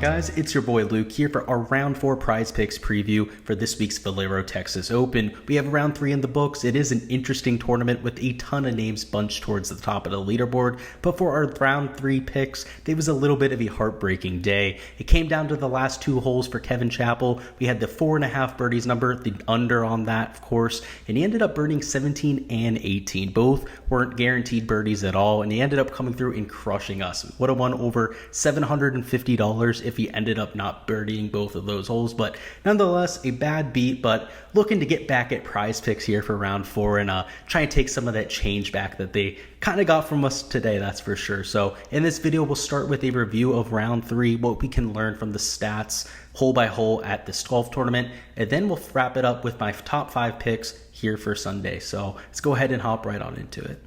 guys? It's your boy Luke here for our round 4 prize picks preview for this week's Valero Texas Open. We have round 3 in the books. It is an interesting tournament with a ton of names bunched towards the top of the leaderboard, but for our round 3 picks, it was a little bit of a heartbreaking day. It came down to the last 2 holes for Kevin Chappell. We had the 4.5 birdies number, the under on that, of course, and he ended up birdieing 17 and 18. Both weren't guaranteed birdies at all, and he ended up coming through and crushing us. Would have won over $750 if he ended up not birdieing both of those holes, but nonetheless a bad beat. But looking to get back at prize picks here for round 4 and try and take some of that change back that they kind of got from us today, that's for sure. So in this video we'll start with a review of round 3, what we can learn from the stats hole by hole at this golf tournament, and then we'll wrap it up with my top 5 picks here for Sunday. So let's go ahead and hop right on into it.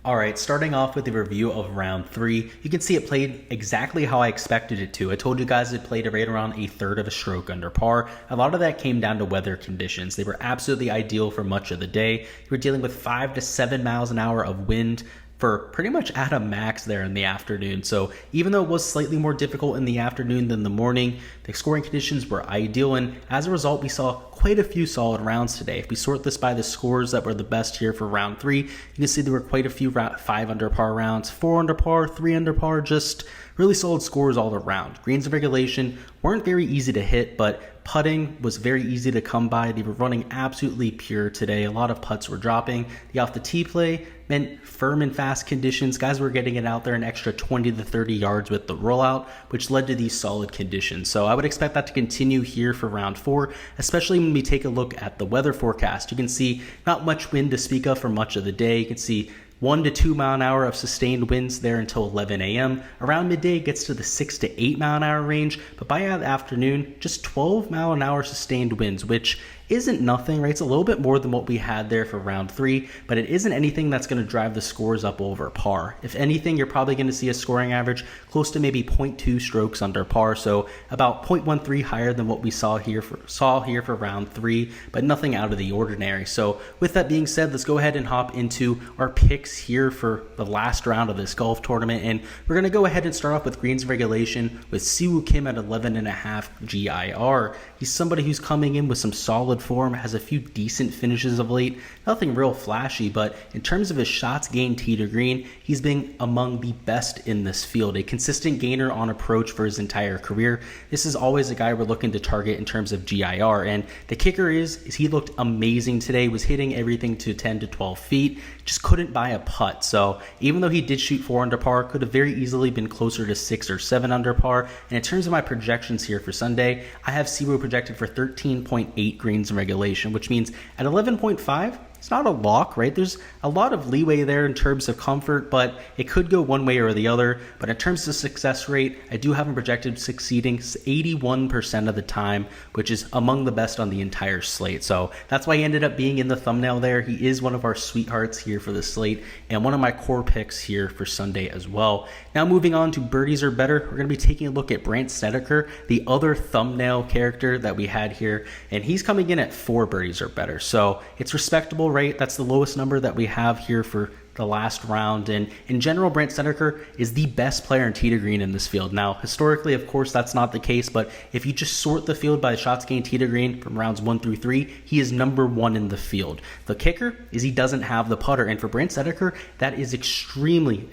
Alright, starting off with a review of round 3, you can see it played exactly how I expected it to. I told you guys it played right around a third of a stroke under par. A lot of that came down to weather conditions. They were absolutely ideal for much of the day. You were dealing with 5 to 7 miles an hour of wind for pretty much at a max there in the afternoon. So even though it was slightly more difficult in the afternoon than the morning, the scoring conditions were ideal, and as a result we saw quite a few solid rounds today. If we sort this by the scores that were the best here for round 3, you can see there were quite a few 5 under par rounds, 4 under par, 3 under par, just really solid scores all around. Greens of regulation weren't very easy to hit, but putting was very easy to come by. They were running absolutely pure today. A lot of putts were dropping. The off the tee play meant firm and fast conditions. Guys were getting it out there an extra 20 to 30 yards with the rollout, which led to these solid conditions. So I would expect that to continue here for round 4, especially when we take a look at the weather forecast. You can see not much wind to speak of for much of the day. You can see 1 to 2 mile an hour of sustained winds there until 11 a.m. Around midday, it gets to the 6 to 8 mile an hour range, but by the afternoon, just 12 mile an hour sustained winds, which isn't nothing, right? It's a little bit more than what we had there for round 3, but it isn't anything that's going to drive the scores up over par. If anything, you're probably going to see a scoring average close to maybe 0.2 strokes under par, so about 0.13 higher than what we saw here for round 3, but nothing out of the ordinary. So with that being said, let's go ahead and hop into our picks here for the last round of this golf tournament, and we're going to go ahead and start off with greens regulation with Siwoo Kim at 11.5 GIR. He's somebody who's coming in with some solid form, has a few decent finishes of late, nothing real flashy, but in terms of his shots gained tee to green, he's been among the best in this field, a consistent gainer on approach for his entire career. This is always a guy we're looking to target in terms of GIR, and the kicker is he looked amazing today, was hitting everything to 10 to 12 feet, just couldn't buy a putt. So even though he did shoot 4 under par, could have very easily been closer to 6 or 7 under par. And in terms of my projections here for Sunday, I have Siwoo projected for 13.8 greens in regulation, which means at 11.5, it's not a lock, right? There's a lot of leeway there in terms of comfort, but it could go one way or the other. But in terms of success rate, I do have him projected succeeding 81% of the time, which is among the best on the entire slate. So that's why he ended up being in the thumbnail there. He is one of our sweethearts here for the slate and one of my core picks here for Sunday as well. Now moving on to birdies or better, we're going to be taking a look at Brent Sedeker, the other thumbnail character that we had here, and he's coming in at 4 birdies or better. So it's respectable, right? That's the lowest number that we have here for the last round, and in general Brent Sedeker is the best player in tee to green in this field. Now historically, of course, that's not the case, but if you just sort the field by shots gained tee to green from rounds 1 through 3, he is number 1 in the field. The kicker is he doesn't have the putter, and for Brent Sedeker, that is extremely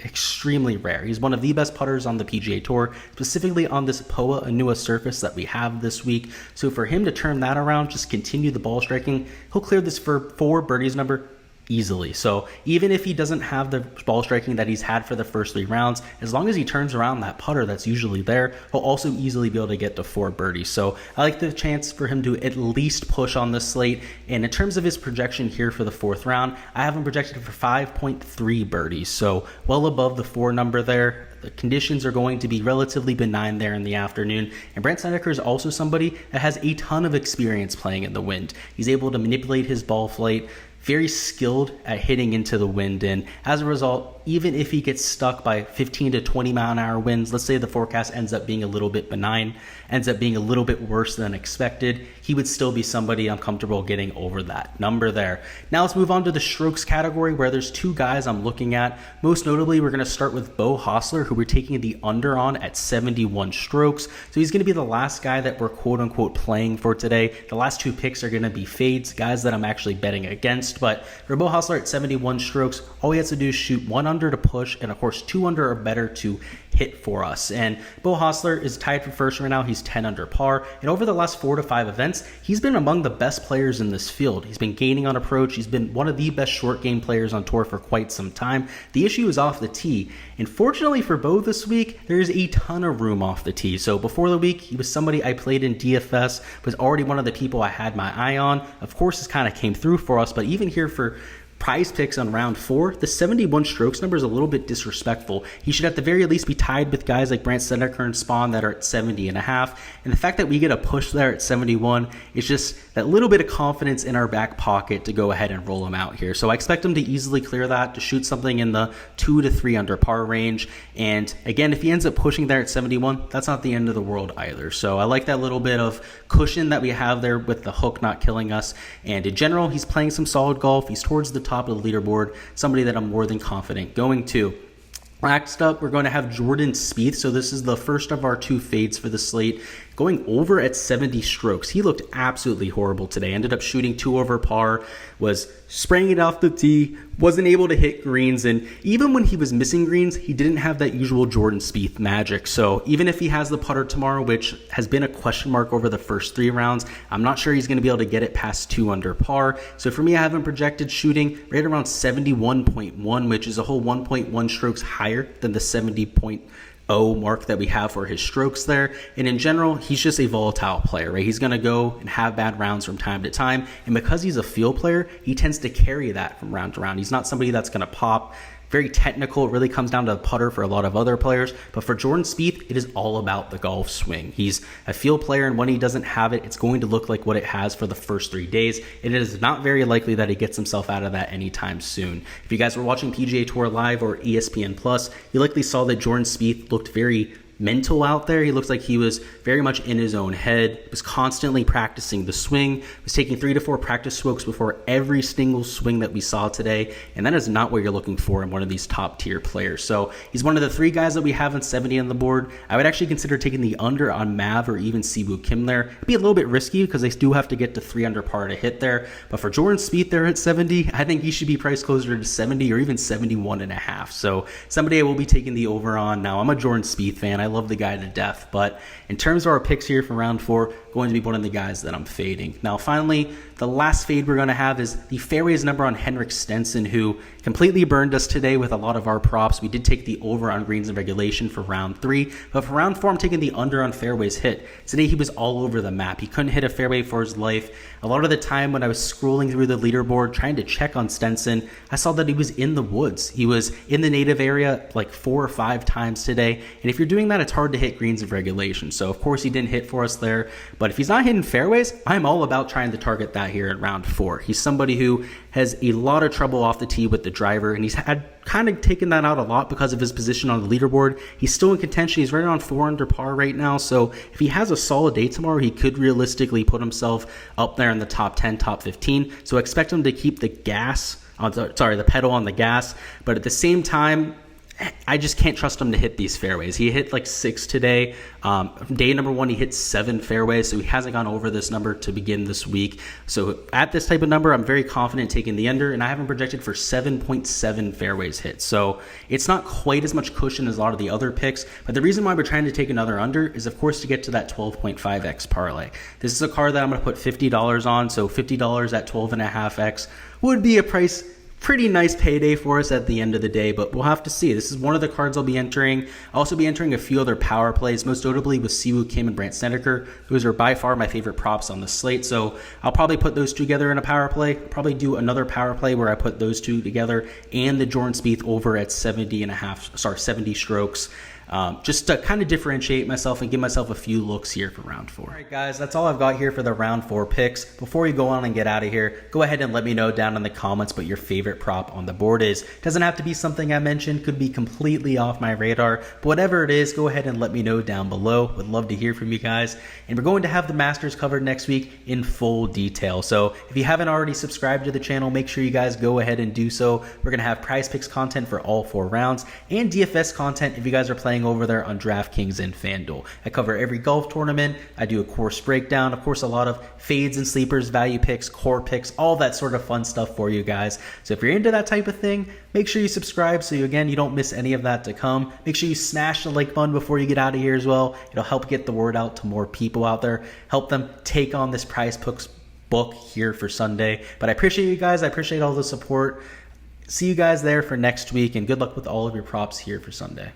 rare. He's one of the best putters on the PGA Tour, specifically on this POA Anua surface that we have this week. So for him to turn that around, just continue the ball striking, he'll clear this for 4 birdies number easily. So even if he doesn't have the ball striking that he's had for the first 3 rounds, as long as he turns around that putter that's usually there, he'll also easily be able to get to 4 birdies. So I like the chance for him to at least push on this slate. And in terms of his projection here for the 4th round, I have him projected for 5.3 birdies, so well above the 4 number there. The conditions are going to be relatively benign there in the afternoon. And Brent Seneca is also somebody that has a ton of experience playing in the wind. He's able to manipulate his ball flight very skilled at hitting into the wind, and as a result, even if he gets stuck by 15 to 20 mile an hour winds, let's say the forecast ends up being a little bit benign, ends up being a little bit worse than expected, he would still be somebody I'm comfortable getting over that number there. Now let's move on to the strokes category, where there's two guys I'm looking at. Most notably, we're going to start with Beau Hossler, who we're taking the under on at 71 strokes. So he's going to be the last guy that we're quote unquote playing for today. The last two picks are going to be fades, guys that I'm actually betting against. But for Beau Hossler at 71 strokes, all he has to do is shoot 1 under to push, and of course 2 under or better to hit for us. And Beau Hossler is tied for first right now. He's 10 under par, and over the last 4 to 5 events, he's been among the best players in this field. He's been gaining on approach. He's been one of the best short game players on tour for quite some time. The issue is off the tee, and fortunately for Beau this week, there's a ton of room off the tee. So before the week, he was somebody I played in DFS, was already one of the people I had my eye on. Of course, this kind of came through for us, but even here for prize picks on round 4, the 71 strokes number is a little bit disrespectful. He should at the very least be tied with guys like Brent Sedeker and Spawn that are at 70.5. And the fact that we get a push there at 71 is just that little bit of confidence in our back pocket to go ahead and roll him out here. So I expect him to easily clear that, to shoot something in the 2 to 3 under par range. And again, if he ends up pushing there at 71, that's not the end of the world either. So I like that little bit of cushion that we have there with the hook not killing us. And in general, he's playing some solid golf. He's towards the top of the leaderboard, somebody that I'm more than confident going to. Next up, we're going to have Jordan Spieth. So this is the first of our 2 fades for the slate, going over at 70 strokes. He looked absolutely horrible today. Ended up shooting 2 over par, was spraying it off the tee, wasn't able to hit greens, and even when he was missing greens, he didn't have that usual Jordan Spieth magic. So even if he has the putter tomorrow, which has been a question mark over the first 3 rounds, I'm not sure he's going to be able to get it past 2 under par. So for me, I have him projected shooting right around 71.1, which is a whole 1.1 strokes higher than the 70.0 mark that we have for his strokes there. And in general, he's just a volatile player, right? He's going to go and have bad rounds from time to time. And because he's a field player, he tends to carry that from round to round. He's not somebody that's going to pop. Very technical. It really comes down to the putter for a lot of other players. But for Jordan Spieth, it is all about the golf swing. He's a field player, and when he doesn't have it, it's going to look like what it has for the first 3 days. And it is not very likely that he gets himself out of that anytime soon. If you guys were watching PGA Tour Live or ESPN Plus, you likely saw that Jordan Spieth looked very mental out there. He looks like he was very much in his own head, was constantly practicing the swing, was taking 3 to 4 practice strokes before every single swing that we saw today, and that is not what you're looking for in one of these top tier players. So he's one of the 3 guys that we have in 70 on the board. I would actually consider taking the under on Mav or even Siwoo Kim there. It'd be a little bit risky because they do have to get to 3 under par to hit there, but for Jordan Spieth there at 70, I think he should be priced closer to 70 or even 71.5. So somebody I will be taking the over on. Now, I'm a Jordan Spieth fan. I love the guy to death, but in terms of our picks here for round 4, going to be one of the guys that I'm fading. Now, finally, the last fade we're going to have is the fairways number on Henrik Stenson, who completely burned us today with a lot of our props. We did take the over on greens and regulation for round 3, but for round 4, I'm taking the under on fairways hit. Today, he was all over the map. He couldn't hit a fairway for his life. A lot of the time when I was scrolling through the leaderboard trying to check on Stenson, I saw that he was in the woods. He was in the native area like 4 or 5 times today, and if you're doing that, it's hard to hit greens of regulation. So, of course, he didn't hit for us there, but if he's not hitting fairways, I'm all about trying to target that here in round 4. He's somebody who has a lot of trouble off the tee with the driver, and he's had kind of taken that out a lot because of his position on the leaderboard. He's still in contention. He's right around 4 under par right now, so if he has a solid day tomorrow, he could realistically put himself up there in the top 10, top 15. So expect him to keep the pedal on the gas, but at the same time, I just can't trust him to hit these fairways. He hit like 6 today. Day number 1, he hit 7 fairways, so he hasn't gone over this number to begin this week. So at this type of number, I'm very confident taking the under, and I have him projected for 7.7 fairways hit. So it's not quite as much cushion as a lot of the other picks, but the reason why we're trying to take another under is, of course, to get to that 12.5x parlay. This is a card that I'm going to put $50 on, so $50 at 12.5x would be a pretty nice payday for us at the end of the day, but we'll have to see. This is one of the cards I'll be entering. I'll also be entering a few other power plays, most notably with Siwoo Kim and Brent Seneca. Those are by far my favorite props on the slate, so I'll probably put those two together in a power play. Probably do another power play where I put those two together and the Jordan Spieth over at 70 strokes. just to kind of differentiate myself and give myself a few looks here for round 4. All right, guys, that's all I've got here for the round 4 picks. Before you go on and get out of here, go ahead and let me know down in the comments what your favorite prop on the board is. Doesn't have to be something I mentioned, could be completely off my radar, but whatever it is, go ahead and let me know down below. Would love to hear from you guys. And we're going to have the Masters covered next week in full detail. So if you haven't already subscribed to the channel, make sure you guys go ahead and do so. We're going to have prize picks content for all 4 rounds and DFS content if you guys are playing over there on DraftKings and FanDuel. I cover every golf tournament. I do a course breakdown, of course, a lot of fades and sleepers, value picks, core picks, all that sort of fun stuff for you guys. So if you're into that type of thing, make sure you subscribe so you don't miss any of that to come. Make sure you smash the like button before you get out of here as well. It'll help get the word out to more people out there, help them take on this prize picks book here for Sunday. But I appreciate you guys. I appreciate all the support. See you guys there for next week, and good luck with all of your props here for Sunday.